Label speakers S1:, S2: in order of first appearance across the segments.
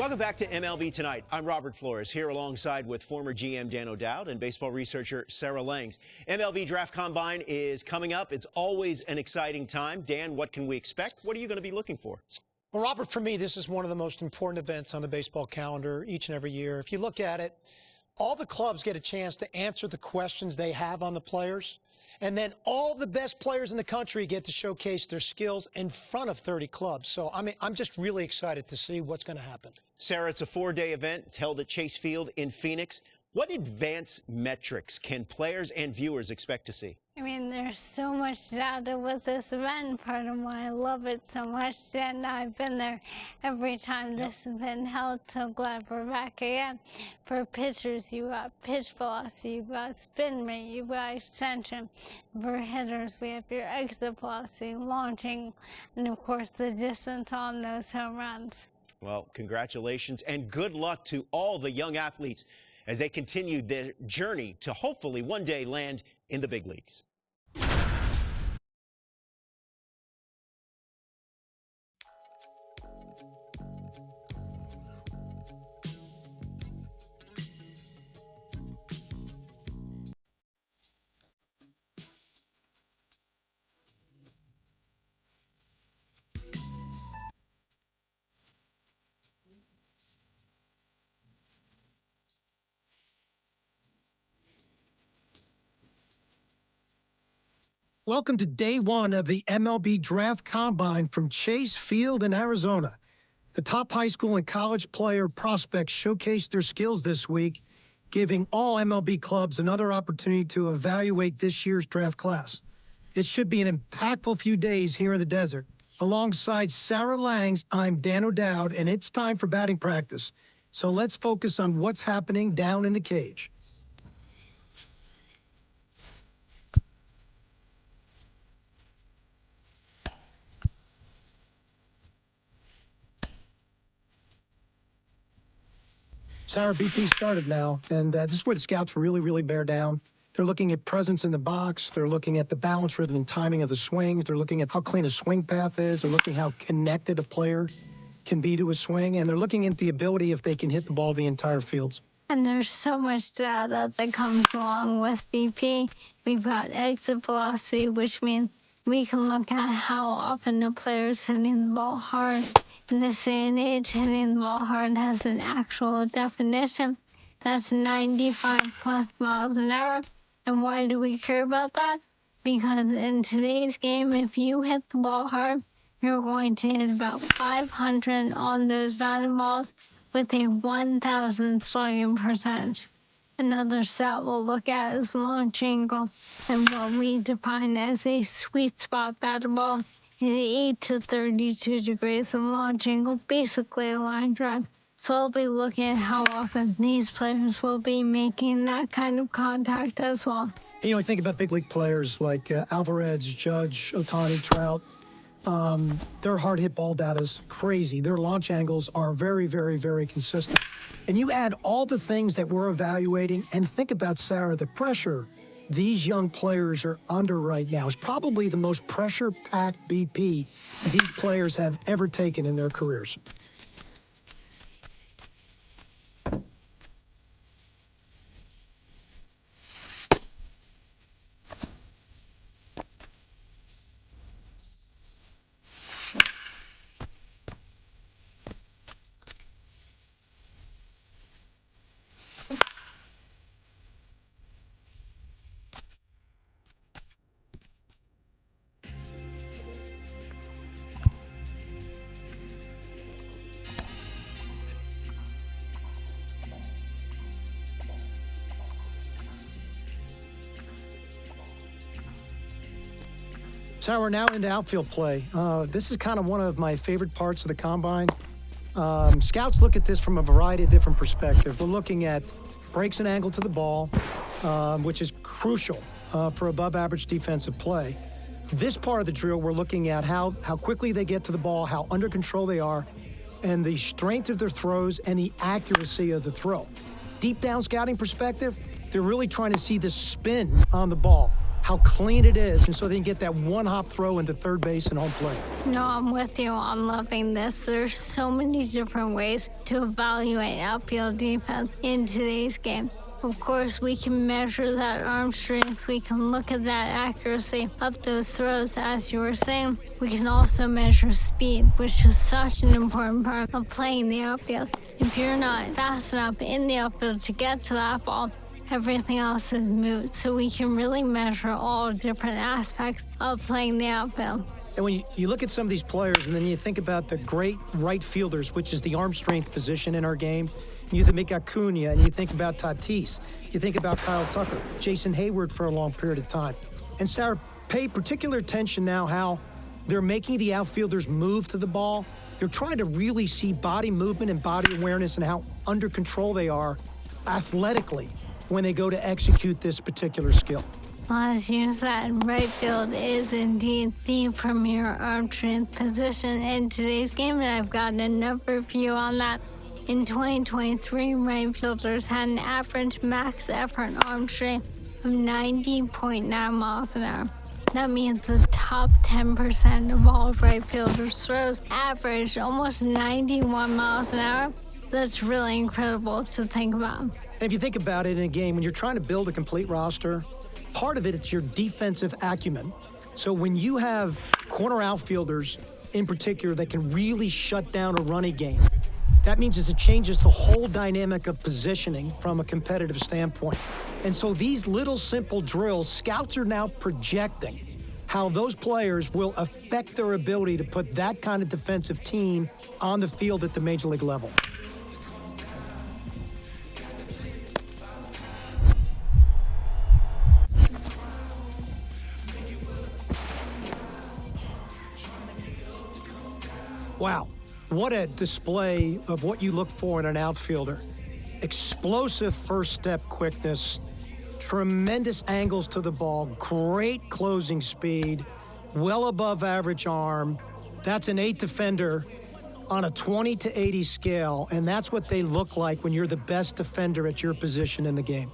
S1: Welcome back to MLB Tonight. I'm Robert Flores, here alongside with former GM Dan O'Dowd and baseball researcher Sarah Langs. MLB Draft Combine is coming up. It's always an exciting time. Dan, what can we expect? What are you going to be looking for?
S2: Well, Robert, for me, this is one of the most important events on the baseball calendar each and every year. If you look at it, all the clubs get a chance to answer the questions they have on the players. And then all the best players in the country get to showcase their skills in front of 30 clubs. So, I'm just really excited to see what's going to happen.
S1: Sarah, it's a 4-day event. It's held at Chase Field in Phoenix. What advanced metrics can players and viewers expect to see?
S3: I mean, there's so much data with this event, part of why I love it so much, and I've been there every time this has been held, so glad we're back again. For pitchers, you got pitch velocity, you've got spin rate, you've got extension. For hitters, we have your exit velocity, launching, and of course the distance on those home runs.
S1: Well, congratulations and good luck to all the young athletes as they continue their journey to hopefully one day land in the big leagues.
S4: Welcome to day one of the MLB Draft Combine from Chase Field in Arizona. The top high school and college player prospects showcased their skills this week, giving all MLB clubs another opportunity to evaluate this year's draft class. It should be an impactful few days here in the desert. Alongside Sarah Langs, I'm Dan O'Dowd, and it's time for batting practice. So let's focus on what's happening down in the cage. Sarah, BP started now, and this is where the scouts really bear down. They're looking at presence in the box. They're looking at the balance, rhythm, and timing of the swings. They're looking at how clean a swing path is. They're looking how connected a player can be to a swing, and they're looking at the ability if they can hit the ball the entire field.
S3: And there's so much data that comes along with BP. We've got exit velocity, which means we can look at how often a player's hitting the ball hard. In this day and age, hitting the ball hard has an actual definition. That's 95 plus miles an hour. And why do we care about that? Because in today's game, if you hit the ball hard, you're going to hit about 500 on those batted balls with a 1,000 slugging percentage. Another stat we'll look at is launch angle, and what we define as a sweet spot batted ball is 8 to 32 degrees of launch angle, basically a line drive. So I'll be looking at how often these players will be making that kind of contact as well.
S4: You know, I think about big league players like Alvarez, Judge, Ohtani, Trout. Their hard hit ball data is crazy. Their launch angles are very consistent. And you add all the things that we're evaluating, and think about, Sarah, the pressure these young players are under right now is probably the most pressure-packed BP these players have ever taken in their careers. So we're now into outfield play. This is kind of one of my favorite parts of the combine. Scouts look at this from a variety of different perspectives. We're looking at breaks and angle to the ball, which is crucial for above average defensive play. This part of the drill, we're looking at how quickly they get to the ball, how under control they are, and the strength of their throws and the accuracy of the throw. Deep down scouting perspective, they're really trying to see the spin on the ball, how how clean it is, and so they can get that one-hop throw into third base and home plate.
S3: No, I'm with you. I'm loving this. There's so many different ways to evaluate outfield defense in today's game. Of course, we can measure that arm strength. We can look at that accuracy of those throws, as you were saying. We can also measure speed, which is such an important part of playing the outfield. If you're not fast enough in the outfield to get to that ball, everything else is moot. So we can really measure all different aspects of playing the outfield.
S4: And when you look at some of these players and then you think about the great right fielders, which is the arm strength position in our game, you think about Acuna and you think about Tatis, you think about Kyle Tucker, Jason Hayward for a long period of time. And Sarah, pay particular attention now how they're making the outfielders move to the ball. They're trying to really see body movement and body awareness and how under control they are athletically when they go to execute this particular skill.
S3: Well, as you said, right field is indeed the premier arm strength position in today's game, and I've gotten a number of you on that. In 2023, right fielders had an average max effort arm strength of 90.9 miles an hour. That means the top 10% of all right fielders' throws averaged almost 91 miles an hour. That's really incredible to think about.
S4: And if you think about it in a game, when you're trying to build a complete roster, part of it is your defensive acumen. So when you have corner outfielders in particular that can really shut down a running game, that means it changes the whole dynamic of positioning from a competitive standpoint. And so these little simple drills, scouts are now projecting how those players will affect their ability to put that kind of defensive team on the field at the major league level. Wow, what a display of what you look for in an outfielder. Explosive first step quickness, tremendous angles to the ball, great closing speed, well above average arm. That's an 8 defender on a 20 to 80 scale, and that's what they look like when you're the best defender at your position in the game.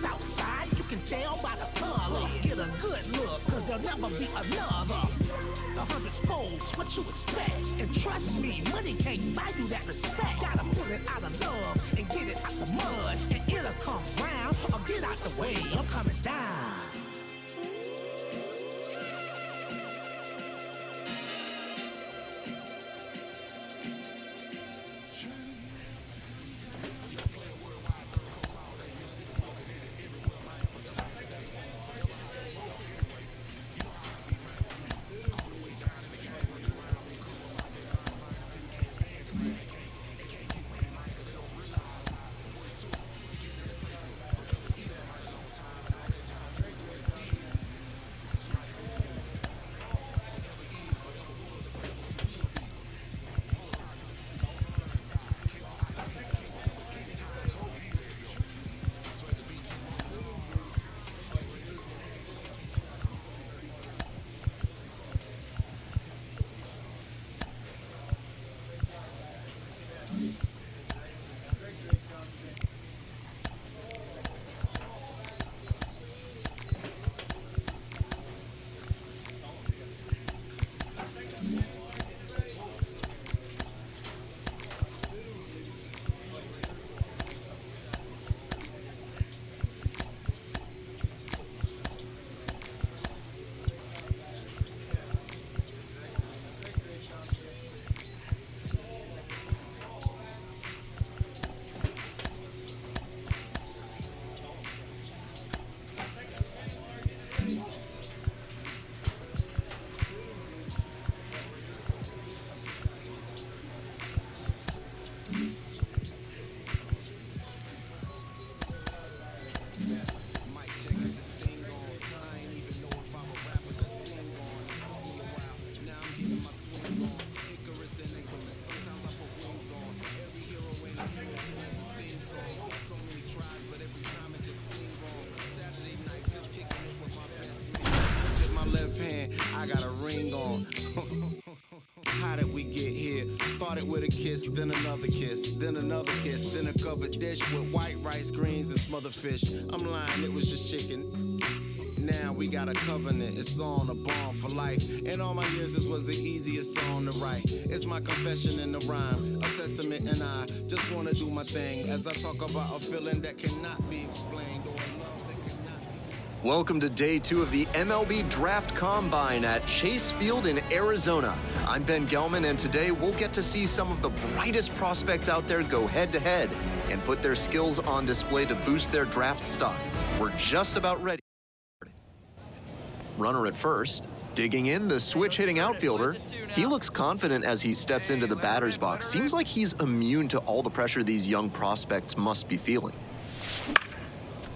S5: Outside, you can tell by the color. Get a good look, cause there'll never be another. 100 spokes, what you expect? And trust me, money can't buy you that respect. Gotta pull it out of love and get it out the mud. And it'll come round or get out the way. I'm coming down.
S6: man, I got a ring on. How did we get here? Started with a kiss, then another kiss, then another kiss, then a covered dish with white rice, greens, and smothered fish. I'm lying, it was just chicken. Now we got a covenant, it's on a bond for life. In all my years, this was the easiest song to write. It's my confession in the rhyme, a testament, and I just want to do my thing as I talk about a feeling that cannot be explained or a love that cannot be.
S7: Welcome to day 2 of the MLB Draft Combine at Chase Field in Arizona. I'm Ben Gelman, and today we'll get to see some of the brightest prospects out there go head-to-head and put their skills on display to boost their draft stock. We're just about ready. Runner at first, digging in, the switch-hitting outfielder. He looks confident as he steps into the batter's box. Seems like he's immune to all the pressure these young prospects must be feeling.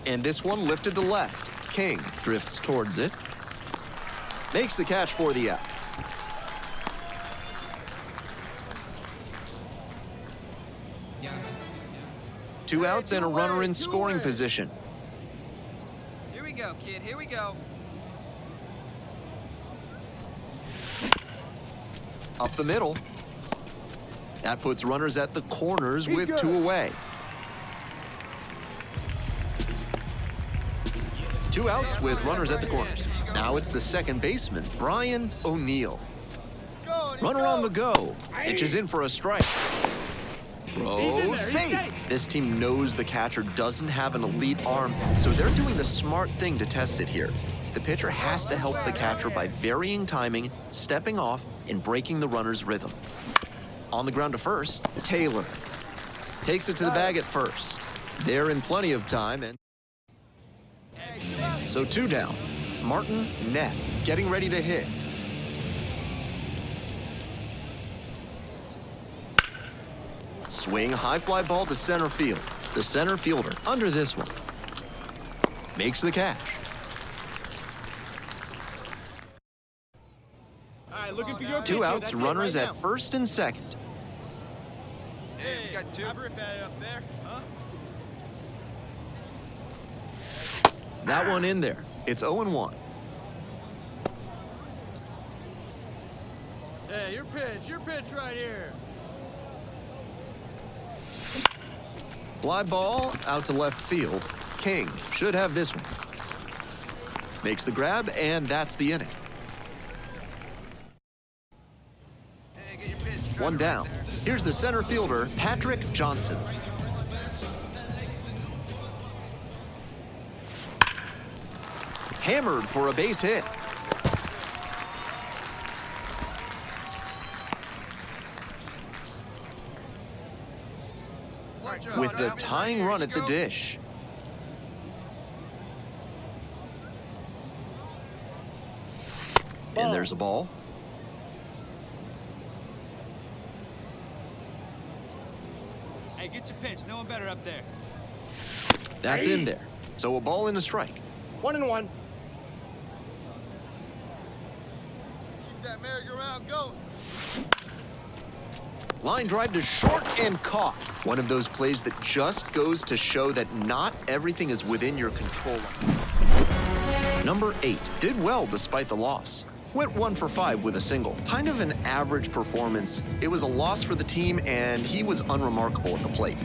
S7: And this one lifted to left. King drifts towards it. Makes the catch for the out. Two outs and a runner in scoring position.
S8: Here we go, kid. Here we go.
S7: Up the middle. That puts runners at the corners with 2 away. 2 outs with runners at the corners. Now it's the second baseman, Brian O'Neill. Runner on the go. Pitches in for a strike. Throw safe. This team knows the catcher doesn't have an elite arm, so they're doing the smart thing to test it here. The pitcher has to help the catcher by varying timing, stepping off, and breaking the runner's rhythm. On the ground to first, Taylor takes it to the bag at first. They're in plenty of time, and so 2 down. Martin Neff getting ready to hit. Swing, high fly ball to center field. The center fielder under this one makes the catch.
S8: Looking for your
S7: 2 outs, runners at first and second.
S8: Hey, we got 2. Up there, huh?
S7: That one in there. It's 0-1.
S8: Hey, your pitch right here.
S7: Fly ball out to left field. King should have this one. Makes the grab, and that's the inning. 1 down. Here's the center fielder, Patrick Johnson. Hammered for a base hit. With the tying run at the dish. And there's a ball.
S8: Hey, get your pitch. No one better up there.
S7: That's in there. So a ball and a strike.
S4: 1-1.
S6: Keep that merry-go-round going.
S7: Line drive to short and caught. One of those plays that just goes to show that not everything is within your control. Number 8 did well despite the loss. Went 1 for 5 with a single. Kind of an average performance. It was a loss for the team, and he was unremarkable at the plate.